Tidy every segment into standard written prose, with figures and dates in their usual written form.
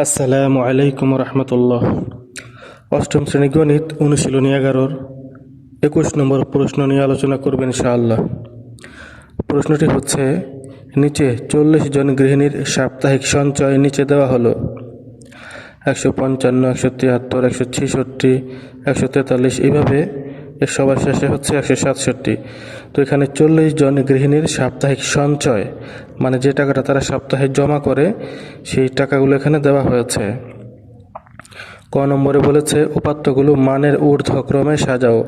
আসসালামু আলাইকুম রহমতুল্লাহ। অষ্টম শ্রেণী গণিত অনুশীলনী 11-র 21 নম্বর প্রশ্ন নিয়ে আলোচনা করবেন ইনশাআল্লাহ। প্রশ্নটি হচ্ছে, নিচে 40 জন গৃহিণীর সাপ্তাহিক সঞ্চয় নিচে দেওয়া হলো 155, 173, 166, 143, এইভাবে এর সবার শেষে হচ্ছে 167। তো এখানে 40 জন গৃহিণীর সাপ্তাহিক সঞ্চয় মানে যে টাকাটা তারা সপ্তাহে জমা করে সেই টাকাগুলো এখানে দেওয়া হয়েছে। ক নম্বরে বলেছে উপাত্তগুলো মানের ঊর্ধ্বক্রমে সাজাও,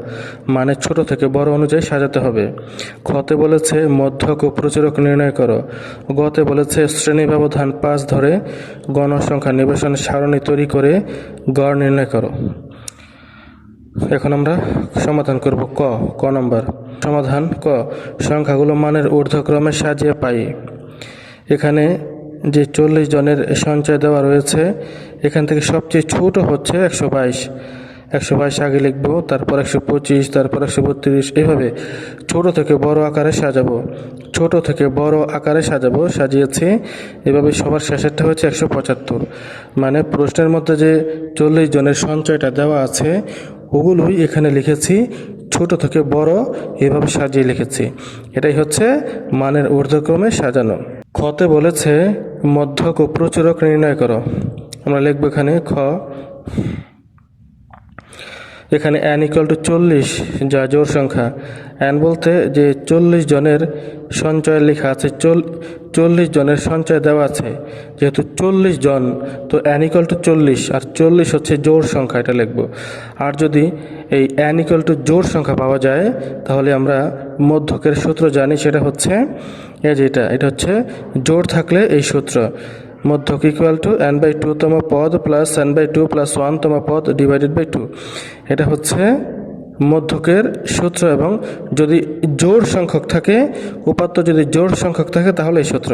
মানে ছোট থেকে বড় অনুযায়ী সাজাতে হবে। খতে বলেছে মধ্যক ও প্রচুরক নির্ণয় করো। গতে বলেছে শ্রেণী ব্যবধান 5 ধরে গণসংখ্যা নিবেশন সারণী তৈরি করে গড় নির্ণয় করো। এখন আমরা সমাধান করব ক নম্বর সমাধান। ক, সংখ্যাগুলো মানের ঊর্ধ্বক্রমে সাজিয়ে পাই। এখানে যে 40 জনের সঞ্চয় দেওয়া রয়েছে এখান থেকে সবচেয়ে ছোট হচ্ছে 122 আগে লিখব, তারপর 125, তারপর 132, এভাবে ছোট থেকে বড় আকারে সাজাবো। সাজিয়েছি এভাবে। সবার শেষেরটা হচ্ছে 175। মানে প্রশ্নের মধ্যে যে 40 জনের সঞ্চয়টা দেওয়া আছে ওগুলোই এখানে লিখেছি ছোট থেকে বড় এভাবে সাজিয়ে লিখেছি। এটাই হচ্ছে মানের ঊর্ধ্বক্রমে সাজানো। খতে বলেছে মধ্যক ও প্রচুরক নির্ণয় করো। আমরা লিখব এখানে খ। এখানে n = 40 যা জোড় সংখ্যা। n বলতে যে 40 জনের সঞ্চয় লেখা আছে, 40 জনের সঞ্চয় দেওয়া আছে, যেহেতু 40 জন তো n = 40 আর 40 হচ্ছে জোড় সংখ্যা, এটা লিখব। আর যদি এই n = জোড় সংখ্যা পাওয়া যায় তাহলে আমরা মধ্যকের সূত্র জানি, সেটা হচ্ছে এটা হচ্ছে জোড় থাকলে এই সূত্র, মধ্যক n/2 তম পদ প্লাস n/2 প্লাস 1 তম পদ ডিভাইডেড বাই 2। এটা হচ্ছে মধ্যকের সূত্র। এবং যদি জোড় সংখ্যক থাকে, উপাত্ত যদি জোড় সংখ্যক থাকে তাহলে এই সূত্র।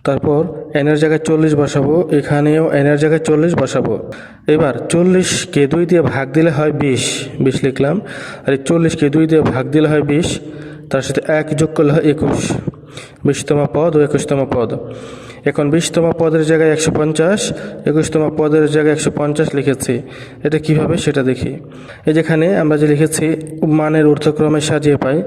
তারপর n এর জায়গায় 40 বসাবো, এখানেও n এর জায়গায় 40 বসাবো। এবার 40কে 2 দিয়ে ভাগ দিলে হয় 20 লিখলাম। আর 40কে 2 দিয়ে ভাগ দিলে হয় 20, তার সাথে 1 যোগ করলে হয় 21, 20তম পদ ও 21তম পদ। এখন 20তম পদের জায়গায় 150, 21তম পদের জায়গায় 150 লিখেছি। এটা কিভাবে সেটা দেখি। এই যেখানে আমরা যে লিখেছি মানের ঊর্ধ্বক্রমে সাজিয়ে পাই,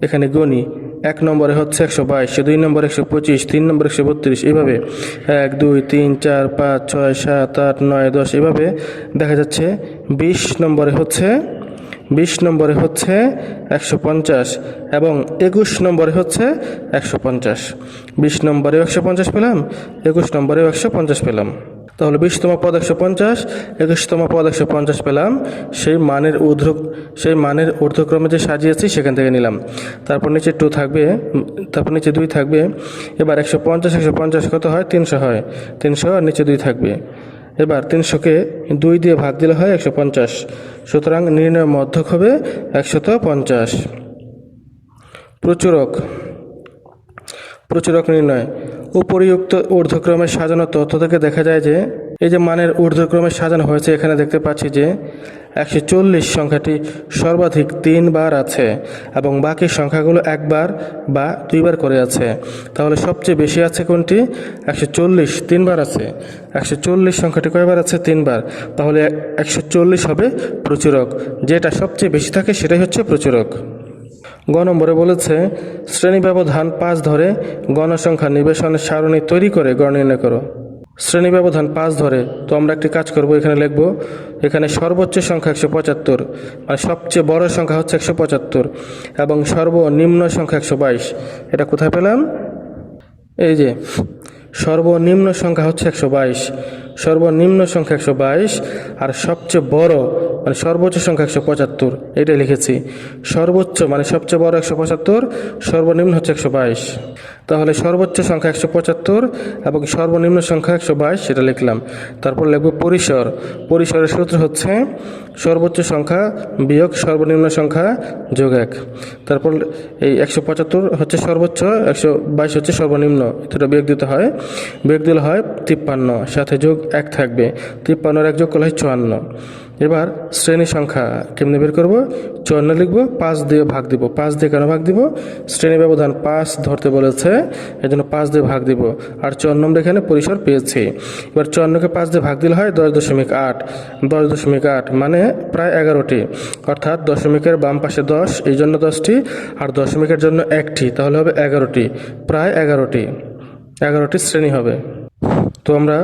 এখানে গণি। 1 নম্বরে হচ্ছে 122, 2 নম্বরে 125, 3 নম্বরে 132, এভাবে 1, 2, 3, 4, 5, 6, 7, 8, 9, 10, এভাবে দেখা যাচ্ছে 20 নম্বরে হচ্ছে 150 এবং 21 নম্বরে হচ্ছে 150। 20 নম্বরেও 150 পেলাম, 21 নম্বরেও 150 পেলাম। তাহলে 20তম পদ 150, 21তম পদ 150 পেলাম। সেই মানের ঊর্ধ্বক্রমে যে সাজিয়েছি সেখান থেকে নিলাম। তারপর নিচে 2 থাকবে, তারপর নিচে 2 থাকবে। এবার 150 কত হয়? 300 হয়। 300 আর নিচে 2 থাকবে। এবার 300কে 2 দিয়ে ভাগ দিলে হয় 150। সুতরাং নির্ণয় মধ্যক হবে 150। প্রচুরক নির্ণয়। উপরিউক্ত ঊর্ধ্বক্রমে সাজানো তথ্য থেকে দেখা যায় যে এই যে মানের ঊর্ধ্বক্রমে সাজানো হয়েছে, এখানে দেখতে পাচ্ছি যে 140 সংখ্যাটি সর্বাধিক 3 বার আছে এবং বাকি সংখ্যাগুলো 1 বার বা 2 বার করে আছে। তাহলে সবচেয়ে বেশি আছে কোনটি? 140 3 বার আছে। 140 সংখ্যাটি কয়বার আছে? 3 বার। তাহলে 140 হবে প্রচুরক। যেটা সবচেয়ে বেশি থাকে সেটাই হচ্ছে প্রচুরক। গ নম্বরে বলেছে শ্রেণী ব্যবধান 5 ধরে গণসংখ্যা নিবেশনের সারণী তৈরি করে গড় নির্ণয় করো। শ্রেণী ব্যবধান 5 ধরে, তো আমরা একটি কাজ করব, এখানে লিখব এখানে সর্বোচ্চ সংখ্যা 175, আর সবচেয়ে বড় সংখ্যা হচ্ছে 175 এবং সর্বনিম্ন সংখ্যা 122। এটা কোথায় পেলাম? এই যে সর্বনিম্ন সংখ্যা হচ্ছে 122, সর্বনিম্ন সংখ্যা 122 আর সবচেয়ে বড় মানে সর্বোচ্চ সংখ্যা 175, এটাই লিখেছি। সর্বোচ্চ মানে সবচেয়ে বড় 175, সর্বনিম্ন হচ্ছে 122। তাহলে সর্বোচ্চ সংখ্যা 175 এবং সর্বনিম্ন সংখ্যা 122, সেটা লিখলাম। তারপর লিখব পরিসরের সূত্র হচ্ছে সর্বোচ্চ সংখ্যা বিয়োগ সর্বনিম্ন সংখ্যা যোগ 1। তারপর এই 175 হচ্ছে সর্বোচ্চ, 122 হচ্ছে সর্বনিম্ন, এটা বিয়োগ দিতে হয়। বিয়োগ দিলে হয় 53, সাথে যোগ 1 থাকবে। 53 এর 1 যোগ করলে হয় 54। এবার শ্রেণী সংখ্যা কেমনে বের করব? 54 লিখব, 5 দিয়ে ভাগ দিব। 5 দিয়ে কেন ভাগ দিব? শ্রেণী ব্যবধান 5 ধরতে বলেছে, এজন্য 5 দিয়ে ভাগ দিব। আর 54 নম্বর এখানে পরিসর পেয়েছি। এবার 54কে 5 দিয়ে ভাগ দিলে হয় 10.8। 10.8 মানে প্রায় 11টি, অর্থাৎ দশমিকের বাম পাশে 10, এই জন্য 10টি, আর দশমিকের জন্য 1টি, তাহলে হবে 11টি, প্রায় 11টি শ্রেণী হবে। তো আমরা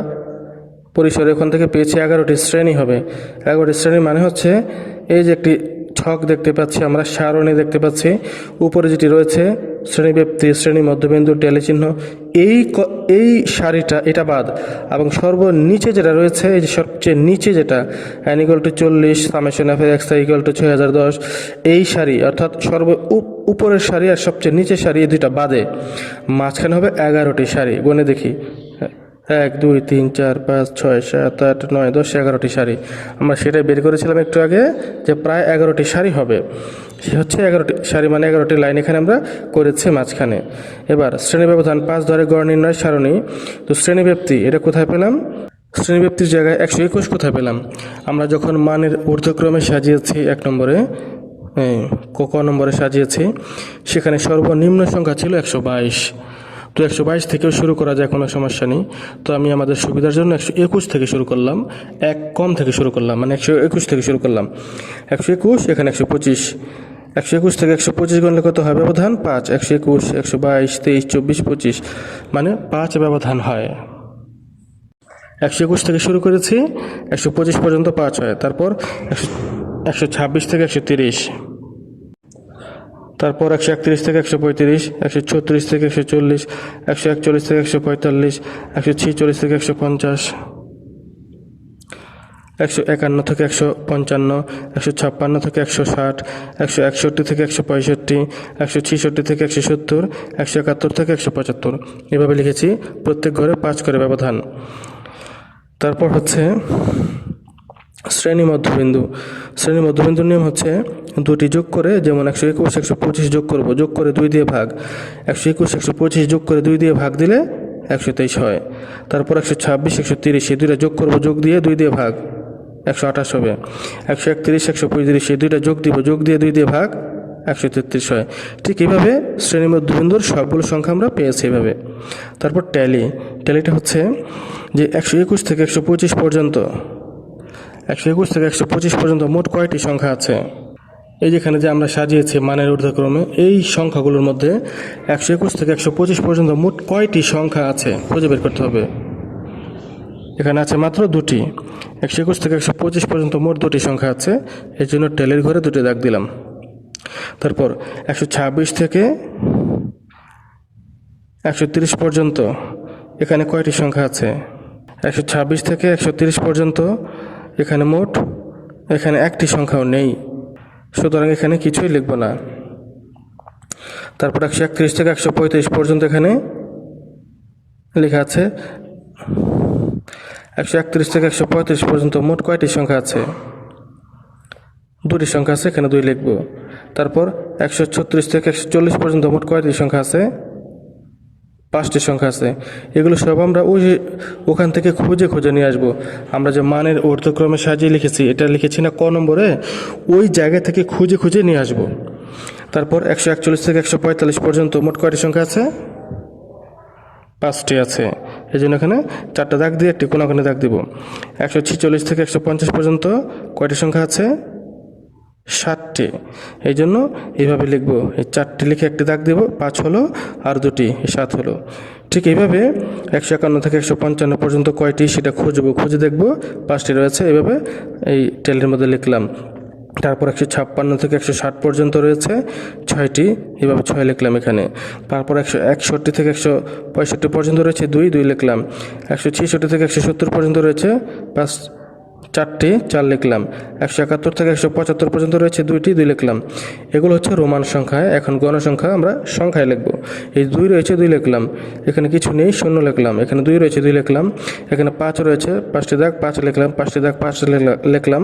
পরিসর এখান থেকে পেয়েছি 11টি শ্রেণী হবে। 11টি শ্রেণী মানে হচ্ছে এই যে একটি ছক দেখতে পাচ্ছি, আমরা সারণী দেখতে পাচ্ছি, উপরে যেটি রয়েছে শ্রেণীব্যাপ্তি, শ্রেণী মধ্যবিন্দু, ট্যালি চিহ্ন, এই সারিটা এটা বাদ, এবং সর্বনিচে যেটা রয়েছে, এই যে সবচেয়ে নিচে যেটা n = 40 summation f x i = 6010, এই সারি অর্থাৎ উপরের সারি আর সবচেয়ে নিচের সারি, এই দুইটা বাদে মাঝখানে হবে 11টি সারি। গণে দেখি, 1 2 3 4 5 6 7 8 9 10 11টি সারি। আমরা সেটাই বের করেছিলাম একটু আগে, যে প্রায় 11টি সারি হবে। সে হচ্ছে 11টি সারি মানে 11টি লাইন এখানে আমরা করেছি মাঝখানে। এবার শ্রেণী ব্যবধান 5 ধরে গড় নির্ণয় সারণী। তো শ্রেণীব্যাপ্তি এটা কোথায় পেলাম? শ্রেণীব্যাপ্তির জায়গায় 121 কোথায় পেলাম? আমরা যখন মানের ঊর্ধ্বক্রমে সাজিয়েছি 1 নম্বরে, ক নম্বরে সাজিয়েছি, সেখানে সর্বনিম্ন সংখ্যা ছিল 122। তো 122 থেকেও শুরু করা যায়, কোনো সমস্যা নেই। তো আমি আমাদের সুবিধার জন্য 121 থেকে শুরু করলাম, এক কম থেকে শুরু করলাম, মানে 121 থেকে শুরু করলাম। 121, এখানে 125। 121 থেকে 125 গণলে কত হয়? ব্যবধান 5। 121, 122, 23, 24, 25 মানে 5 ব্যবধান হয়। 121 থেকে শুরু করেছি, 125 পর্যন্ত 5 হয়। তারপর 126 থেকে 130, তারপর 131 থেকে 135, 136 থেকে 140, 141 থেকে 145, 146 থেকে 150, 151 থেকে 155, 156 থেকে 160, 161 থেকে 165, 166 থেকে 170, 171 থেকে 175, এভাবে লিখেছি। প্রত্যেক ঘরে 5 করে ব্যবধান। তারপর হচ্ছে শ্রেণী মধ্যবিন্দু। শ্রেণী মধ্যবিন্দুর নিয়ম হচ্ছে দুটি যোগ করে, যেমন 121 125 যোগ করব, যোগ করে 2 দিয়ে ভাগ। 121 125 যোগ করে 2 দিয়ে ভাগ দিলে 123 হয়। তারপর 126 130, এই দুইটা যোগ করব, যোগ দিয়ে 2 দিয়ে ভাগ, 128 হবে। 131 135, এই দুইটা যোগ দিব, যোগ দিয়ে 2 দিয়ে ভাগ, 133 হয়। ঠিক এইভাবে শ্রেণী মধ্যবিন্দুর সবগুলো সংখ্যা আমরা পেয়েছি এভাবে। তারপর ট্যালিটা হচ্ছে যে 121 থেকে 125 পর্যন্ত, 121 থেকে 125 পর্যন্ত মোট কয়টি সংখ্যা আছে? এই যেখানে যে আমরা সাজিয়েছি মানের ঊর্ধ্বক্রমে, এই সংখ্যাগুলোর মধ্যে 121 থেকে 125 পর্যন্ত মোট কয়টি সংখ্যা আছে খুঁজে বের করতে হবে। এখানে আছে মাত্র 2টি। 121 থেকে 125 পর্যন্ত মোট 2টি সংখ্যা আছে, এর জন্য টেলের ঘরে 2টি দাগ দিলাম। তারপর 126 থেকে 130 পর্যন্ত এখানে কয়টি সংখ্যা আছে? 126 থেকে 130 পর্যন্ত এখানে মোট, এখানে একটি সংখ্যাও নেই, সুতরাং এখানে কিছুই লিখব না। তারপর 131 থেকে 135 পর্যন্ত এখানে লেখা আছে। 131 থেকে 135 পর্যন্ত মোট কয়টি সংখ্যা আছে? 2টি সংখ্যা আছে, এখানে 2 লিখব। তারপর 136 থেকে 140 পর্যন্ত মোট কয়টি সংখ্যা আছে? 5টি সংখ্যা আছে। এগুলো সব আমরা ওখান থেকে খুঁজে খুঁজে নিয়ে আসবো। আমরা যে মানের ঊর্ধ্বক্রমে সাজিয়ে লিখেছি, এটা লিখেছি না ক নম্বরে, ওই জায়গা থেকে খুঁজে খুঁজে নিয়ে আসবো। তারপর 141 থেকে 145 পর্যন্ত মোট কয়টি সংখ্যা আছে? 5টি আছে, এই জন্য এখানে 4টা দাগ দিয়ে একটি কোণাকোণে দাগ দিব। 146 থেকে 150 পর্যন্ত কয়টি সংখ্যা আছে? 7টি, এই জন্য এইভাবে লিখব। এই 4টি লিখে একটি দাগ দেব, 5 হলো, আর 2টি, 7 হলো। ঠিক এইভাবে 151 থেকে 155 পর্যন্ত কয়টি সেটা খুঁজে দেখব, 5টি রয়েছে, এইভাবে এই টেলের মধ্যে লিখলাম। তারপর 156 থেকে 160 পর্যন্ত রয়েছে 6টি, এভাবে 6 লিখলাম এখানে। তারপর 161 থেকে 165 পর্যন্ত রয়েছে 2 লিখলাম। 166 থেকে 170 পর্যন্ত রয়েছে 4টি, 4 লিখলাম। 171 থেকে 175 পর্যন্ত রয়েছে 2 লিখলাম। এগুলো হচ্ছে রোমান সংখ্যায়। এখন গণসংখ্যা আমরা সংখ্যায় লিখব। এই 2 রয়েছে, 2 লিখলাম। এখানে কিছু নেই, 0 লিখলাম। এখানে 2 রয়েছে, 2 লিখলাম। এখানে 5 রয়েছে, 5টি দাগ, 5 লিখলাম। 5টি দাগ, 5 লিখলাম।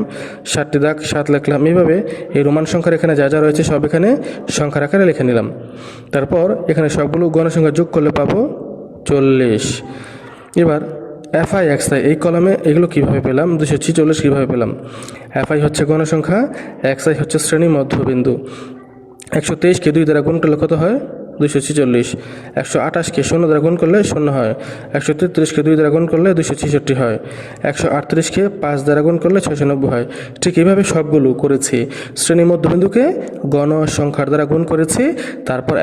7টি দাগ, 7 লিখলাম। এইভাবে এই রোমান সংখ্যার এখানে যা যা রয়েছে সব এখানে সংখ্যার আকারে লিখে নিলাম। তারপর এখানে সবগুলো গণসংখ্যা যোগ করলে পাবো 40। এবার FI XI এই কলামে এগুলো কীভাবে পেলাম? 246 কীভাবে পেলাম? এফআই হচ্ছে গণসংখ্যা, এক্সআই হচ্ছে শ্রেণী মধ্যবিন্দু। 123কে 2 দ্বারা গুণ করলে কত হয়? 246। 128কে 0 দ্বারা গুণ করলে 0 হয়। 133কে 2 দ্বারা গুণ করলে 266 হয়। 138কে 5 দ্বারা গুণ করলে 690 হয়। ঠিক এইভাবে সবগুলো করেছি। শ্রেণী মধ্যবিন্দুকে গণসংখ্যার দ্বারা গুণ করেছি, তারপর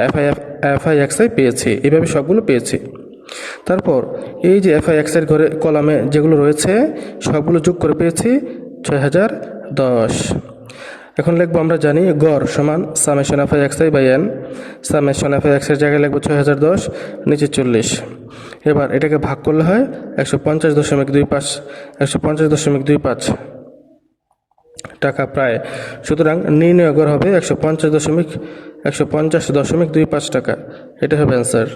এফআই এক্সআই পেয়েছি। এইভাবে সবগুলো পেয়েছি। তারপর এই যে এফআই এক্সআই ঘরে কলামে যেগুলো রয়েছে সবগুলো যোগ করে পেয়েছি 6010। এখন লিখবো, আমরা জানি গড় সমান summation f i x i by n. Summation f i x i জায়গায় লিখবো 6010, নিচে 40। এবার এটাকে ভাগ করলে হয় 150.25, 150.25 টাকা প্রায়। সুতরাং নির্ণয় গড় হবে 150.25 টাকা। এটা হবে অ্যান্সার।